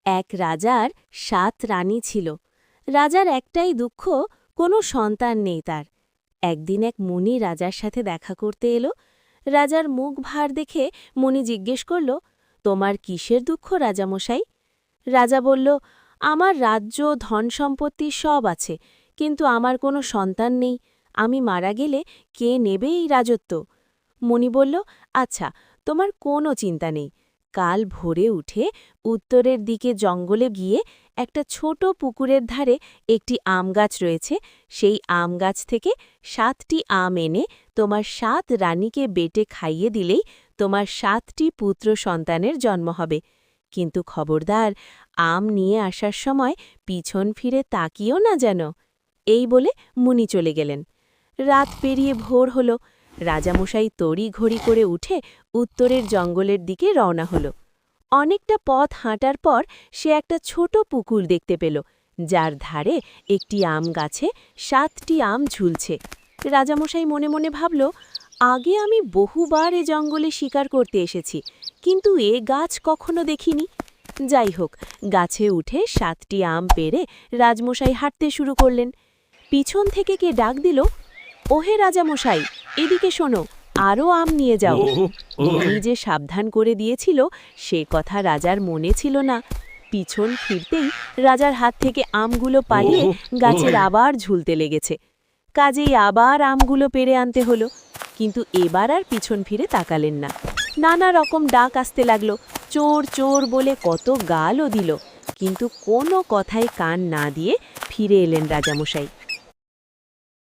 এক রাজার ৭ রানী ছিল। রাজার একটাই দুঃখ, কোনো সন্তান নেই তার। একদিন এক মুনি রাজার সাথে দেখা করতে এলো। রাজার মুখ ভার দেখে মুনি জিজ্ঞেস করল, তোমার কিসের দুঃখ রাজামশাই? রাজা বলল, আমার রাজ্য ধন সম্পত্তি সব আছে, কিন্তু আমার কোনো সন্তান নেই। আমি মারা গেলে কে নেবে এই রাজত্ব? মুনি বলল, আচ্ছা, তোমার কোনো চিন্তা নেই। কাল ভোরে উঠে উত্তরের দিকে জঙ্গলে গিয়ে একটা ছোট পুকুরের ধারে একটি আম গাছ রয়েছে, সেই আম গাছ থেকে ৭টি আম এনে তোমার ৭ রানীকে বেটে খাইয়ে দিলেই তোমার ৭টি পুত্র সন্তানের জন্ম হবে। কিন্তু খবরদার, আম নিয়ে আসার সময় পিছন ফিরে তাকিও না যেন। এই বলে মুনি চলে গেলেন। রাত পেরিয়ে ভোর হল। রাজামশাই তড়িঘড়ি করে উঠে উত্তরের জঙ্গলের দিকে রওনা হল। অনেকটা পথ হাঁটার পর সে একটা ছোট পুকুর দেখতে পেল, যার ধারে একটি আম গাছে ৭টি আম ঝুলছে। রাজামশাই মনে মনে ভাবল, আগে আমি বহুবার এ জঙ্গলে শিকার করতে এসেছি, কিন্তু এ গাছ কখনো দেখিনি। যাই হোক, গাছে উঠে ৭টি আম পেড়ে রাজমশাই হাঁটতে শুরু করলেন। পিছন থেকে কে ডাক দিল, ওহে রাজামশাই, এদিকে শোনো, আরও আম নিয়ে যাও। মুনি যে সাবধান করে দিয়েছিল সে কথা রাজার মনে ছিল না। পিছন ফিরতেই রাজার হাত থেকে আমগুলো পালিয়ে গাছের আবার ঝুলতে লেগেছে। কাজেই আবার আমগুলো পেড়ে আনতে হলো, কিন্তু এবার আর পিছন ফিরে তাকালেন না। নানা রকম ডাক আসতে লাগলো, চোর চোর বলে কত গালও দিল, কিন্তু কোনো কথায় কান না দিয়ে ফিরে এলেন রাজামশাই।